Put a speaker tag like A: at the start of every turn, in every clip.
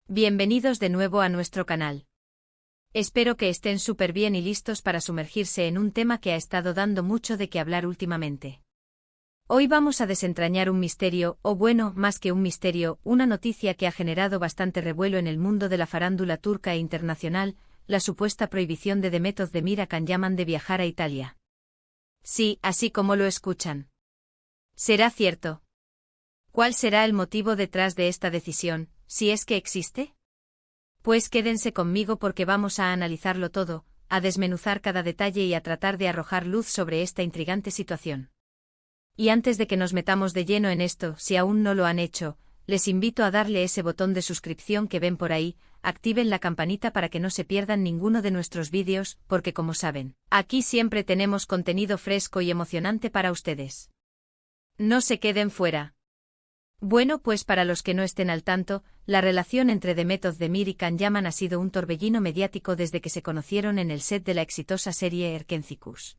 A: Bienvenidos de nuevo a nuestro canal. Espero que estén súper bien y listos para sumergirse en un tema que ha estado dando mucho de qué hablar últimamente. Hoy vamos a desentrañar un misterio, o bueno, más que un misterio, una noticia que ha generado bastante revuelo en el mundo de la farándula turca e internacional, la supuesta prohibición de Demet Özdemir a Can Yaman de viajar a Italia. Sí, así como lo escuchan. ¿Será cierto? ¿Cuál será el motivo detrás de esta decisión, si es que existe? Pues quédense conmigo porque vamos a analizarlo todo, a desmenuzar cada detalle y a tratar de arrojar luz sobre esta intrigante situación. Y antes de que nos metamos de lleno en esto, si aún no lo han hecho, les invito a darle ese botón de suscripción que ven por ahí, activen la campanita para que no se pierdan ninguno de nuestros vídeos, porque como saben, aquí siempre tenemos contenido fresco y emocionante para ustedes. No se queden fuera. Bueno, pues para los que no estén al tanto, la relación entre Demet Özdemir y Can Yaman ha sido un torbellino mediático desde que se conocieron en el set de la exitosa serie Erkencikus.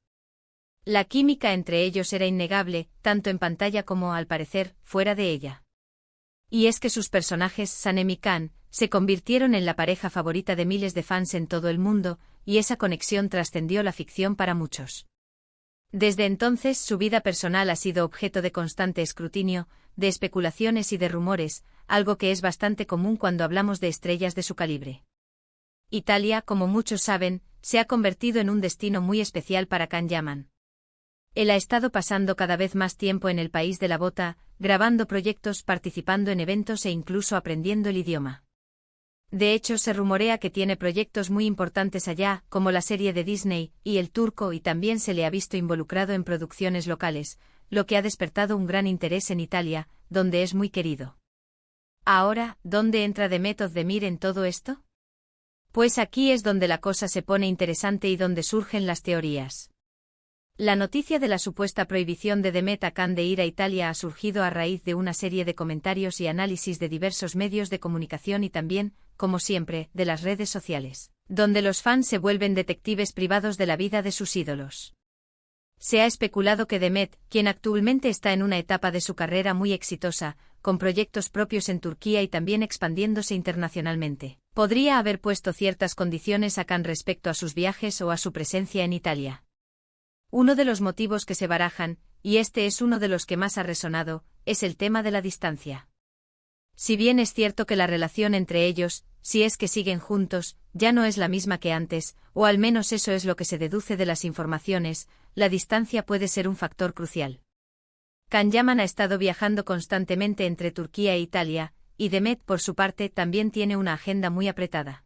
A: La química entre ellos era innegable, tanto en pantalla como, al parecer, fuera de ella. Y es que sus personajes, Sanem y Can, se convirtieron en la pareja favorita de miles de fans en todo el mundo, y esa conexión trascendió la ficción para muchos. Desde entonces su vida personal ha sido objeto de constante escrutinio, de especulaciones y de rumores, algo que es bastante común cuando hablamos de estrellas de su calibre. Italia, como muchos saben, se ha convertido en un destino muy especial para Can Yaman. Él ha estado pasando cada vez más tiempo en el país de la bota, grabando proyectos, participando en eventos e incluso aprendiendo el idioma. De hecho, se rumorea que tiene proyectos muy importantes allá, como la serie de Disney, y el turco, y también se le ha visto involucrado en producciones locales, lo que ha despertado un gran interés en Italia, donde es muy querido. Ahora, ¿dónde entra Demet Özdemir en todo esto? Pues aquí es donde la cosa se pone interesante y donde surgen las teorías. La noticia de la supuesta prohibición de Demet a Can de ir a Italia ha surgido a raíz de una serie de comentarios y análisis de diversos medios de comunicación y también, como siempre, de las redes sociales, donde los fans se vuelven detectives privados de la vida de sus ídolos. Se ha especulado que Demet, quien actualmente está en una etapa de su carrera muy exitosa, con proyectos propios en Turquía y también expandiéndose internacionalmente, podría haber puesto ciertas condiciones a Can respecto a sus viajes o a su presencia en Italia. Uno de los motivos que se barajan, y este es uno de los que más ha resonado, es el tema de la distancia. Si bien es cierto que la relación entre ellos, si es que siguen juntos, ya no es la misma que antes, o al menos eso es lo que se deduce de las informaciones, la distancia puede ser un factor crucial. Can Yaman ha estado viajando constantemente entre Turquía e Italia, y Demet, por su parte, también tiene una agenda muy apretada.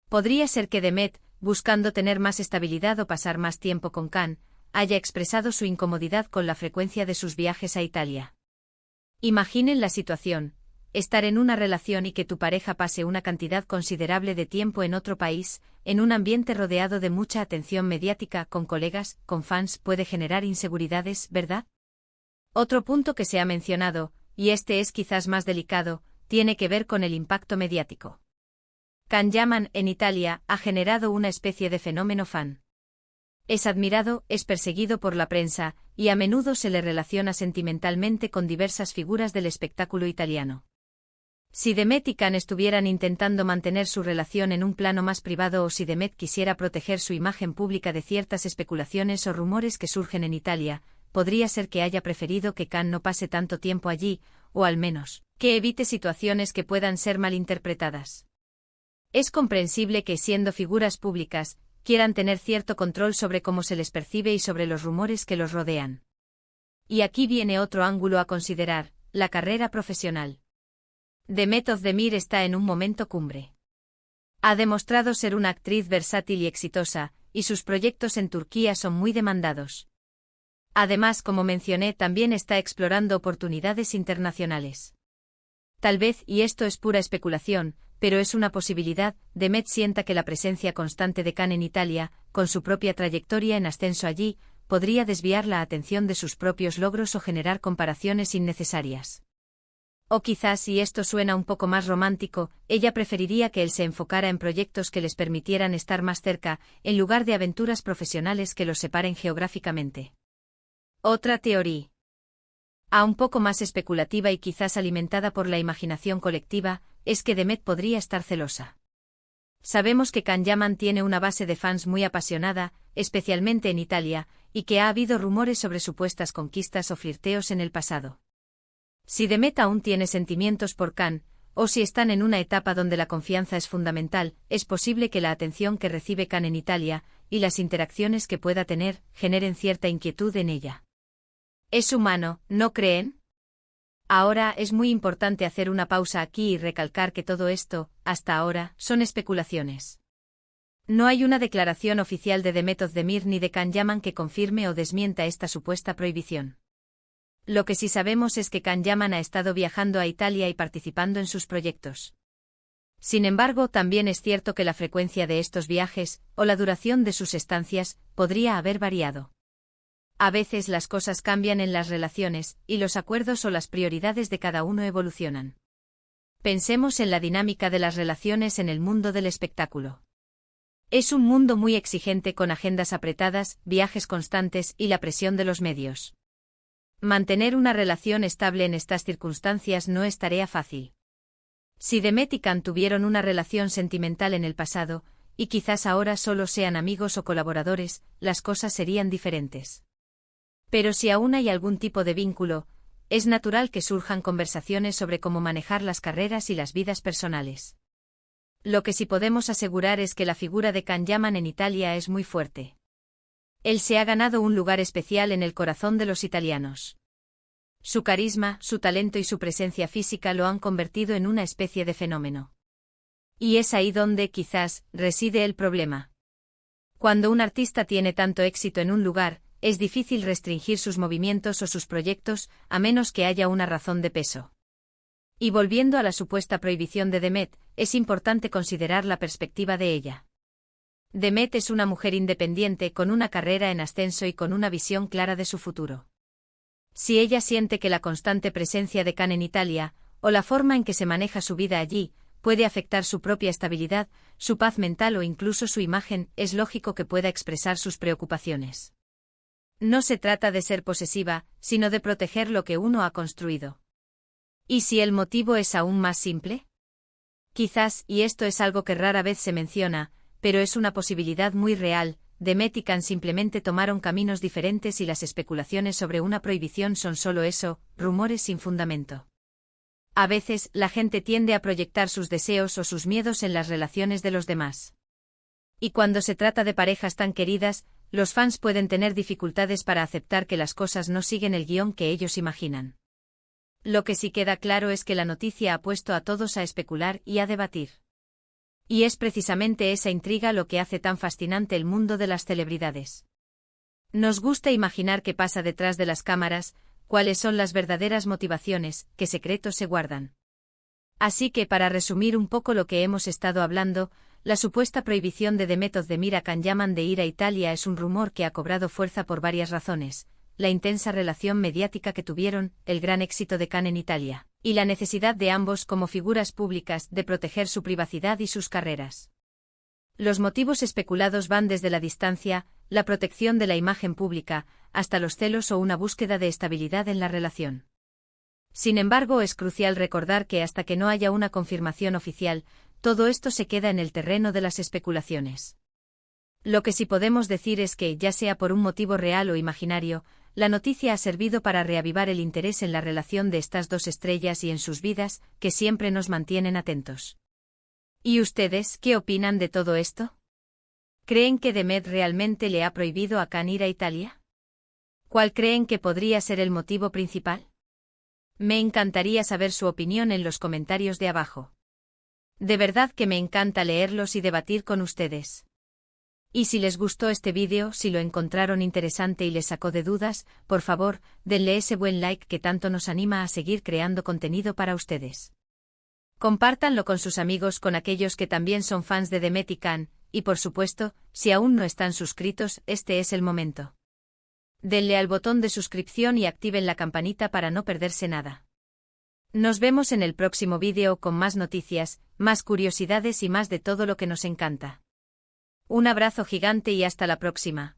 A: Podría ser que Demet, buscando tener más estabilidad o pasar más tiempo con Can, haya expresado su incomodidad con la frecuencia de sus viajes a Italia. Imaginen la situación, estar en una relación y que tu pareja pase una cantidad considerable de tiempo en otro país, en un ambiente rodeado de mucha atención mediática, con colegas, con fans, puede generar inseguridades, ¿verdad? Otro punto que se ha mencionado, y este es quizás más delicado, tiene que ver con el impacto mediático. Can Yaman, en Italia, ha generado una especie de fenómeno fan. Es admirado, es perseguido por la prensa, y a menudo se le relaciona sentimentalmente con diversas figuras del espectáculo italiano. Si Demet y Can estuvieran intentando mantener su relación en un plano más privado o si Demet quisiera proteger su imagen pública de ciertas especulaciones o rumores que surgen en Italia, podría ser que haya preferido que Can no pase tanto tiempo allí, o al menos, que evite situaciones que puedan ser malinterpretadas. Es comprensible que, siendo figuras públicas, quieran tener cierto control sobre cómo se les percibe y sobre los rumores que los rodean. Y aquí viene otro ángulo a considerar, la carrera profesional. Demet Özdemir está en un momento cumbre. Ha demostrado ser una actriz versátil y exitosa, y sus proyectos en Turquía son muy demandados. Además, como mencioné, también está explorando oportunidades internacionales. Tal vez, y esto es pura especulación, pero es una posibilidad, Demet sienta que la presencia constante de Can en Italia, con su propia trayectoria en ascenso allí, podría desviar la atención de sus propios logros o generar comparaciones innecesarias. O quizás, y esto suena un poco más romántico, ella preferiría que él se enfocara en proyectos que les permitieran estar más cerca, en lugar de aventuras profesionales que los separen geográficamente. Otra teoría, un poco más especulativa y quizás alimentada por la imaginación colectiva, es que Demet podría estar celosa. Sabemos que Can Yaman tiene una base de fans muy apasionada, especialmente en Italia, y que ha habido rumores sobre supuestas conquistas o flirteos en el pasado. Si Demet aún tiene sentimientos por Can, o si están en una etapa donde la confianza es fundamental, es posible que la atención que recibe Can en Italia, y las interacciones que pueda tener, generen cierta inquietud en ella. Es humano, ¿no creen? Ahora es muy importante hacer una pausa aquí y recalcar que todo esto, hasta ahora, son especulaciones. No hay una declaración oficial de Demet Özdemir ni de Can Yaman que confirme o desmienta esta supuesta prohibición. Lo que sí sabemos es que Can Yaman ha estado viajando a Italia y participando en sus proyectos. Sin embargo, también es cierto que la frecuencia de estos viajes, o la duración de sus estancias, podría haber variado. A veces las cosas cambian en las relaciones, y los acuerdos o las prioridades de cada uno evolucionan. Pensemos en la dinámica de las relaciones en el mundo del espectáculo. Es un mundo muy exigente con agendas apretadas, viajes constantes y la presión de los medios. Mantener una relación estable en estas circunstancias no es tarea fácil. Si Demet y Can tuvieron una relación sentimental en el pasado, y quizás ahora solo sean amigos o colaboradores, las cosas serían diferentes. Pero si aún hay algún tipo de vínculo, es natural que surjan conversaciones sobre cómo manejar las carreras y las vidas personales. Lo que sí podemos asegurar es que la figura de Can Yaman en Italia es muy fuerte. Él se ha ganado un lugar especial en el corazón de los italianos. Su carisma, su talento y su presencia física lo han convertido en una especie de fenómeno. Y es ahí donde, quizás, reside el problema. Cuando un artista tiene tanto éxito en un lugar, es difícil restringir sus movimientos o sus proyectos, a menos que haya una razón de peso. Y volviendo a la supuesta prohibición de Demet, es importante considerar la perspectiva de ella. Demet es una mujer independiente con una carrera en ascenso y con una visión clara de su futuro. Si ella siente que la constante presencia de Can en Italia, o la forma en que se maneja su vida allí, puede afectar su propia estabilidad, su paz mental o incluso su imagen, es lógico que pueda expresar sus preocupaciones. No se trata de ser posesiva, sino de proteger lo que uno ha construido. ¿Y si el motivo es aún más simple? Quizás, y esto es algo que rara vez se menciona, pero es una posibilidad muy real, Demet y Can simplemente tomaron caminos diferentes y las especulaciones sobre una prohibición son solo eso, rumores sin fundamento. A veces, la gente tiende a proyectar sus deseos o sus miedos en las relaciones de los demás. Y cuando se trata de parejas tan queridas, los fans pueden tener dificultades para aceptar que las cosas no siguen el guión que ellos imaginan. Lo que sí queda claro es que la noticia ha puesto a todos a especular y a debatir. Y es precisamente esa intriga lo que hace tan fascinante el mundo de las celebridades. Nos gusta imaginar qué pasa detrás de las cámaras, cuáles son las verdaderas motivaciones, qué secretos se guardan. Así que para resumir un poco lo que hemos estado hablando, la supuesta prohibición de Demet Özdemir a Can Yaman de ir a Italia es un rumor que ha cobrado fuerza por varias razones: la intensa relación mediática que tuvieron, el gran éxito de Can en Italia, y la necesidad de ambos como figuras públicas de proteger su privacidad y sus carreras. Los motivos especulados van desde la distancia, la protección de la imagen pública, hasta los celos o una búsqueda de estabilidad en la relación. Sin embargo, es crucial recordar que hasta que no haya una confirmación oficial, todo esto se queda en el terreno de las especulaciones. Lo que sí podemos decir es que, ya sea por un motivo real o imaginario, la noticia ha servido para reavivar el interés en la relación de estas dos estrellas y en sus vidas, que siempre nos mantienen atentos. ¿Y ustedes, qué opinan de todo esto? ¿Creen que Demet realmente le ha prohibido a Can ir a Italia? ¿Cuál creen que podría ser el motivo principal? Me encantaría saber su opinión en los comentarios de abajo. De verdad que me encanta leerlos y debatir con ustedes. Y si les gustó este vídeo, si lo encontraron interesante y les sacó de dudas, por favor, denle ese buen like que tanto nos anima a seguir creando contenido para ustedes. Compártanlo con sus amigos, con aquellos que también son fans de Demet y Can, y por supuesto, si aún no están suscritos, este es el momento. Denle al botón de suscripción y activen la campanita para no perderse nada. Nos vemos en el próximo vídeo con más noticias, más curiosidades y más de todo lo que nos encanta. Un abrazo gigante y hasta la próxima.